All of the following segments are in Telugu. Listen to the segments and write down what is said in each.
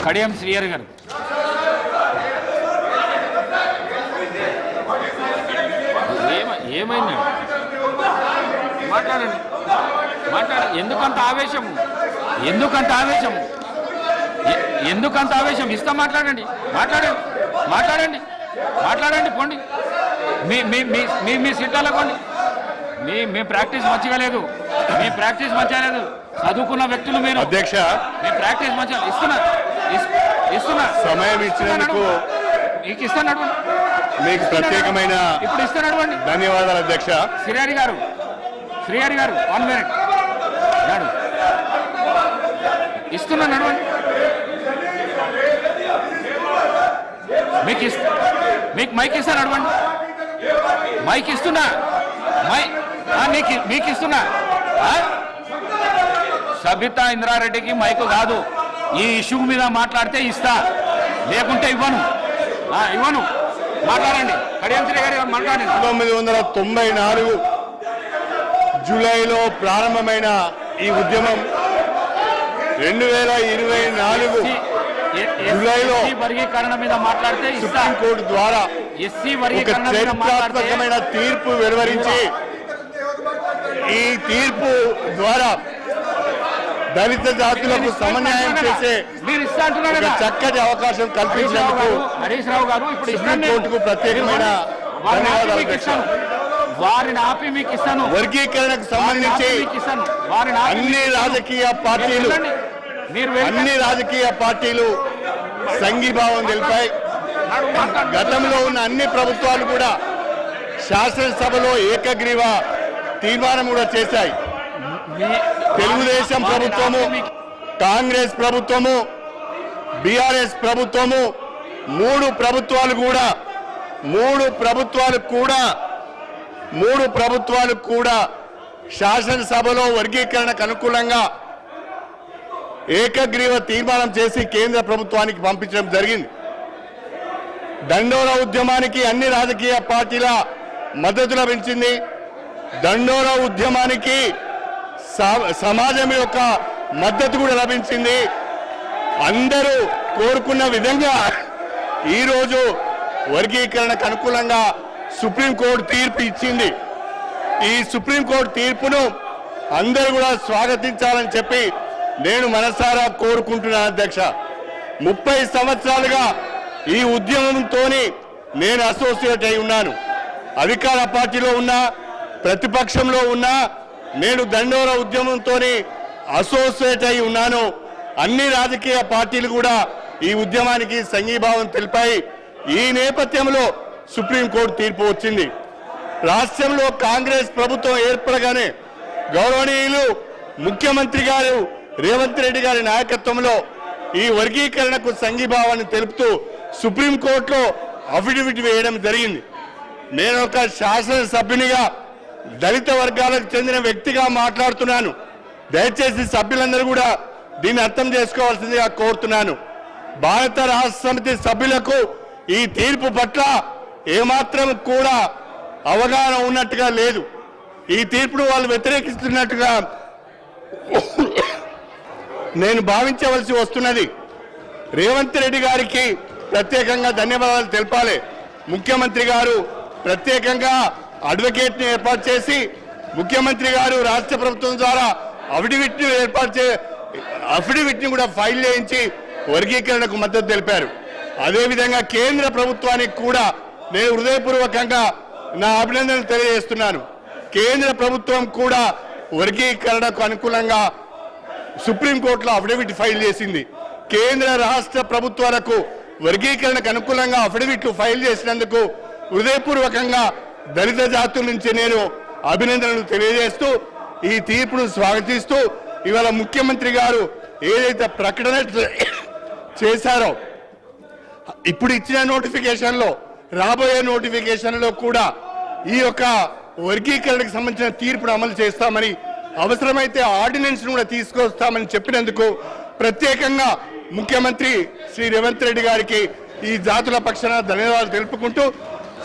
కడియం శ్రీహరి గారు. ఏమైంది? మాట్లాడండి. ఎందుకంత ఆవేశం? ఎందుకంత ఆవేశం? ఇస్తా మాట్లాడండి. పోండి. మీ సీట్లలో పోండి. మీ ప్రాక్టీస్ మంచిగా లేదు. చదువుకున్న వ్యక్తులు మీరు. అధ్యక్ష, మీ ప్రాక్టీస్ మంచిగా ఇస్తున్నా సమయం ఇచ్చినందుకు మీకు ఇస్తున్నాడు. మీకు ప్రత్యేకమైన ఇప్పుడు ఇస్తున్నాడు. ధన్యవాదాలు అధ్యక్ష. శ్రీహరి గారు 1 minute ఇస్తున్నా. నడవండి. మీకు మైక్ ఇస్తా. నడవండి. మైక్ ఇస్తున్నా. మీకు ఇస్తున్నా. సబితా ఇంద్రారెడ్డికి మైకు కాదు. ఈ ఇష్యూ మీద మాట్లాడితే ఇస్తా, లేకుంటే ఇవ్వను. మాట్లాడండి. కడియం శ్రీ గారు మాట్లాడండి. 1994 జూలైలో ప్రారంభమైన ఈ ఉద్యమం 2024 జూలైలో వర్గీకరణ మీద మాట్లాడితే సుప్రీంకోర్టు ద్వారా ఒక చరిత్రాత్మకమైన తీర్పు వెలువరించి, ఈ తీర్పు ద్వారా దళిత జాతులకు సమన్యాయం చేసే చక్కటి అవకాశం కల్పించినందుకు హరీష్ రావు గారు ఇప్పుడు సుప్రీంకోర్టుకు ప్రత్యేకమైన ధన్యవాదాలు. వారిని ఆపి మీకు ఇస్తాను. వర్గీకరణకు సంబంధించి అన్ని రాజకీయ పార్టీలు సంఘీభావం తెలిపాయి. గతంలో ఉన్న అన్ని ప్రభుత్వాలు కూడా శాసనసభలో ఏకగ్రీవ తీర్మానం కూడా చేశాయి. తెలుగుదేశం ప్రభుత్వము, కాంగ్రెస్ ప్రభుత్వము, బీఆర్ఎస్ ప్రభుత్వము, మూడు ప్రభుత్వాలు కూడా శాసనసభలో వర్గీకరణకు అనుకూలంగా ఏకగ్రీవ తీర్మానం చేసి కేంద్ర ప్రభుత్వానికి పంపించడం జరిగింది. దండోరా ఉద్యమానికి అన్ని రాజకీయ పార్టీల మద్దతు లభించింది. దండోరా ఉద్యమానికి సమాజం యొక్క మద్దతు కూడా లభించింది. అందరూ కోరుకున్న విధంగా ఈరోజు వర్గీకరణకు అనుకూలంగా సుప్రీంకోర్టు తీర్పు ఇచ్చింది. ఈ సుప్రీంకోర్టు తీర్పును అందరూ కూడా స్వాగతించాలని చెప్పి నేను మనసారా కోరుకుంటున్నాను అధ్యక్ష. 30 సంవత్సరాలుగా ఈ ఉద్యమంతో నేను అసోసియేట్ అయి ఉన్నాను. అధికార పార్టీలో ఉన్నా, ప్రతిపక్షంలో ఉన్నా నేను దండోరా ఉద్యమంతో అసోసియేట్ అయి ఉన్నాను. అన్ని రాజకీయ పార్టీలు కూడా ఈ ఉద్యమానికి సంఘీభావం తెలిపాయి. ఈ నేపథ్యంలో సుప్రీంకోర్టు తీర్పు వచ్చింది. రాష్ట్రంలో కాంగ్రెస్ ప్రభుత్వం ఏర్పడగానే గౌరవనీయులు ముఖ్యమంత్రి గారు రేవంత్ రెడ్డి గారి నాయకత్వంలో ఈ వర్గీకరణకు సంఘీభావాన్ని తెలుపుతూ సుప్రీంకోర్టులో అఫిడవిట్ వేయడం జరిగింది. నేను ఒక శాసనసభ్యునిగా దళిత వర్గాలకు చెందిన వ్యక్తిగా మాట్లాడుతున్నాను. దయచేసి సభ్యులందరూ కూడా దీన్ని అర్థం చేసుకోవాల్సిందిగా కోరుతున్నాను. భారత రాష్ట్ర సమితి సభ్యులకు ఈ తీర్పు పట్ల ఏమాత్రం కూడా అవగాహన ఉన్నట్టుగా లేదు. ఈ తీర్పును వాళ్ళు వ్యతిరేకిస్తున్నట్టుగా నేను భావించవలసి వస్తున్నది. రేవంత్ రెడ్డి గారికి ప్రత్యేకంగా ధన్యవాదాలు తెలపాలి. ముఖ్యమంత్రి గారు ప్రత్యేకంగా అడ్వకేట్ని ఏర్పాటు చేసి ముఖ్యమంత్రి గారు రాష్ట్ర ప్రభుత్వం ద్వారా అఫిడవిట్ని కూడా ఫైల్ చేయించి వర్గీకరణకు మద్దతు తెలిపారు. అదేవిధంగా కేంద్ర ప్రభుత్వానికి కూడా నేను హృదయపూర్వకంగా నా అభినందనలు తెలియజేస్తున్నాను. కేంద్ర ప్రభుత్వం కూడా వర్గీకరణకు అనుకూలంగా సుప్రీంకోర్టులో అఫిడవిట్ ఫైల్ చేసింది. కేంద్ర రాష్ట్ర ప్రభుత్వాలకు వర్గీకరణకు అనుకూలంగా అఫిడవిట్లు ఫైల్ చేసినందుకు హృదయపూర్వకంగా దళిత జాతుల నుంచి నేను అభినందనలు తెలియజేస్తూ ఈ తీర్పును స్వాగతిస్తూ ఇవాళ ముఖ్యమంత్రి గారు ఏదైతే ప్రకటన చేశారో ఇప్పుడు ఇచ్చిన నోటిఫికేషన్లో రాబోయే నోటిఫికేషన్లో కూడా ఈ యొక్క వర్గీకరణకు సంబంధించిన తీర్పును అమలు చేస్తామని అవసరమైతే ఆర్డినెన్స్ కూడా తీసుకొస్తామని చెప్పినందుకు ప్రత్యేకంగా ముఖ్యమంత్రి శ్రీ రేవంత్ రెడ్డి గారికి ఈ జాతుల పక్షాన ధన్యవాదాలు తెలుపుకుంటూ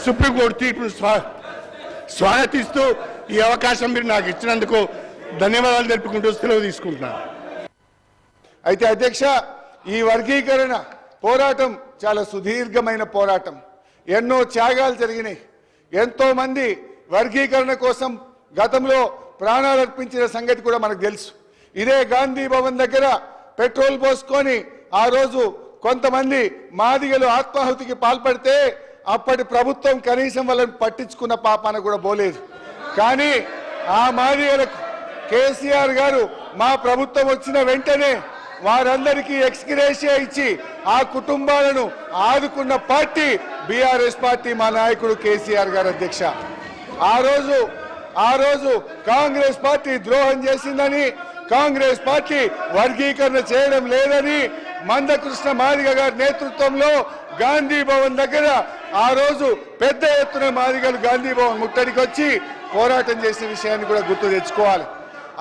సుప్రీంకోర్టు తీర్పును స్వాగతిస్తూ ఈ అవకాశం మీరు నాకు ఇచ్చినందుకు ధన్యవాదాలు తెలుపుకుంటూ సెలవు తీసుకుంటున్నాను. అయితే అధ్యక్ష, ఈ వర్గీకరణ పోరాటం చాలా సుదీర్ఘమైన పోరాటం. ఎన్నో త్యాగాలు జరిగినాయి. ఎంతో మంది వర్గీకరణ కోసం గతంలో ప్రాణాలు అర్పించిన సంగతి కూడా మనకు తెలుసు. ఇదే గాంధీ భవన్ దగ్గర పెట్రోల్ పోసుకొని ఆ రోజు కొంతమంది మాదిగలు ఆత్మాహుతికి పాల్పడితే అప్పటి ప్రభుత్వం కనీసం వాళ్ళని పట్టించుకున్న పాపాన కూడా పోలేదు. కానీ ఆ మాదిగలకు కేసీఆర్ గారు మా ప్రభుత్వం వచ్చిన వెంటనే వారందరికీ ఎక్స్గ్రేషియా ఇచ్చి ఆ కుటుంబాలను ఆదుకున్న పార్టీ బీఆర్ఎస్ పార్టీ, మా నాయకుడు కేసీఆర్ గారు అధ్యక్ష. ఆ రోజు కాంగ్రెస్ పార్టీ ద్రోహం చేసిందని, కాంగ్రెస్ పార్టీ వర్గీకరణ చేయడం లేదని మందకృష్ణ మాదిగ గారి నేతృత్వంలో గాంధీ భవన్ దగ్గర ఆ రోజు పెద్ద ఎత్తున మాదిగలు గాంధీ భవన్ ముట్టడికి వచ్చి పోరాటం చేసిన విషయాన్ని కూడా గుర్తు తెచ్చుకోవాలి.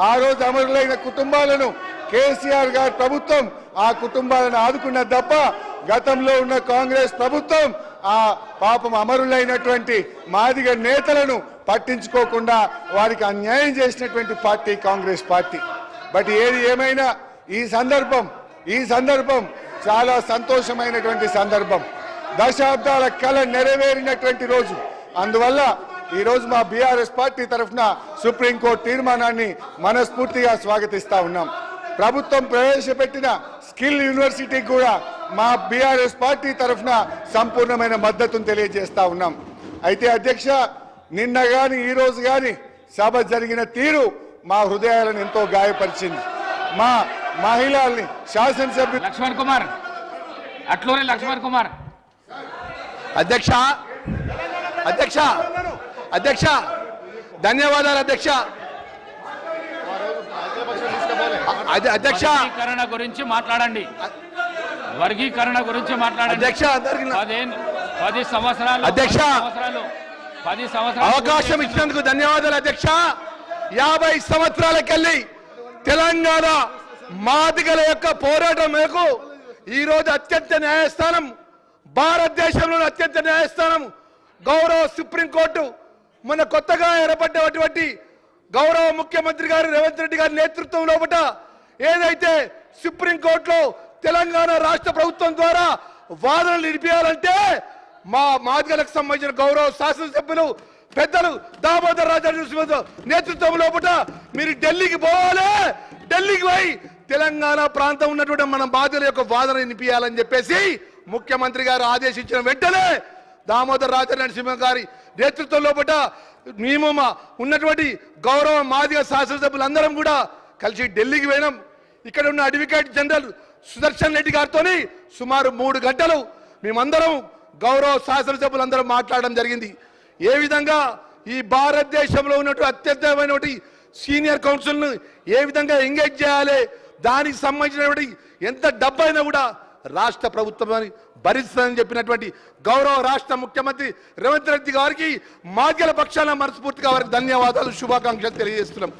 ఆ రోజు అమరులైన కుటుంబాలను కేసీఆర్ గారి ప్రభుత్వం ఆ కుటుంబాలను ఆదుకున్న తప్ప గతంలో ఉన్న కాంగ్రెస్ ప్రభుత్వం ఆ పాపం అమరులైనటువంటి మాదిగ నేతలను పట్టించుకోకుండా వారికి అన్యాయం చేసినటువంటి పార్టీ కాంగ్రెస్ పార్టీ. బట్ ఏది ఏమైనా ఈ సందర్భం చాలా సంతోషమైనటువంటి సందర్భం. దశాబ్దాల కళ నెరవేరినటువంటి రోజు. అందువల్ల ఈరోజు మా బీఆర్ఎస్ పార్టీ తరఫున సుప్రీంకోర్టు తీర్మానాన్ని మనస్ఫూర్తిగా స్వాగతిస్తా ఉన్నాం. ప్రభుత్వం ప్రవేశపెట్టిన స్కిల్ యూనివర్సిటీకి కూడా మా బీఆర్ఎస్ పార్టీ తరఫున సంపూర్ణమైన మద్దతును తెలియజేస్తా ఉన్నాం. అయితే అధ్యక్ష, నిన్న గాని ఈ రోజు గాని సభ జరిగిన తీరు మా హృదయాలను ఎంతో గాయపరిచింది. మా మహిళల్ని శాసనసభ్యులు లక్ష్మణ్ కుమార్ అట్లూరి లక్ష్మణ్ కుమార్ అధ్యక్ష అధ్యక్ష అధ్యక్ష ధన్యవాదాలు అధ్యక్ష. అధ్యక్ష వర్గీకరణ గురించి మాట్లాడండి. వర్గీకరణ గురించి మాట్లాడండి అధ్యక్ష. అందరికీ 10 సంవత్సరాలు అధ్యక్ష 10 సంవత్సరాలు అవకాశం ఇచ్చినందుకు ధన్యవాదాలు అధ్యక్ష. 50 సంవత్సరాలకెళ్ళి తెలంగాణ మాదిగల యొక్క పోరాటం మేరకు ఈరోజు అత్యంత న్యాయస్థానం, భారతదేశంలోని అత్యంత న్యాయస్థానం గౌరవ సుప్రీంకోర్టు మొన్న కొత్తగా ఏర్పడ్డటువంటి గౌరవ ముఖ్యమంత్రి గారు రేవంత్ రెడ్డి గారి నేతృత్వం లోపల ఏదైతే సుప్రీంకోర్టులో తెలంగాణ రాష్ట్ర ప్రభుత్వం ద్వారా వాదనలు నిలిపేయాలంటే మా మాదిగలకు సంబంధించిన గౌరవ శాసనసభ్యులు పెద్దలు దామోదర్ రాజా నేతృత్వం లోపల మీరు ఢిల్లీకి పోవాలి. ఢిల్లీకి పోయి తెలంగాణ ప్రాంతం ఉన్నటువంటి మన బాధ్యుల యొక్క వాదన వినిపించాలని చెప్పేసి ముఖ్యమంత్రి గారు ఆదేశించిన వెంటనే దామోదర్ రాజా నరసింహ గారి నేతృత్వం లోపల మేము ఉన్నటువంటి గౌరవ మాదిగ శాసనసభ్యులందరం కూడా కలిసి ఢిల్లీకి పోయినాం. ఇక్కడ ఉన్న అడ్వకేట్ జనరల్ సుదర్శన్ రెడ్డి గారితో సుమారు 3 గంటలు మేమందరం గౌరవ శాసనసభ్యులందరం మాట్లాడడం జరిగింది. ఏ విధంగా ఈ భారతదేశంలో ఉన్నటువంటి అత్యంతమైనటువంటి సీనియర్ కౌన్సిల్ను ఏ విధంగా ఎంగేజ్ చేయాలి, దానికి సంబంధించినటువంటి ఎంత డబ్బైనా కూడా రాష్ట్ర ప్రభుత్వాన్ని భరిస్తుందని చెప్పినటువంటి గౌరవ రాష్ట్ర ముఖ్యమంత్రి రేవంత్ రెడ్డి గారికి మాదిగల పక్షాన మనస్ఫూర్తిగా వారికి ధన్యవాదాలు, శుభాకాంక్షలు తెలియజేస్తున్నాం.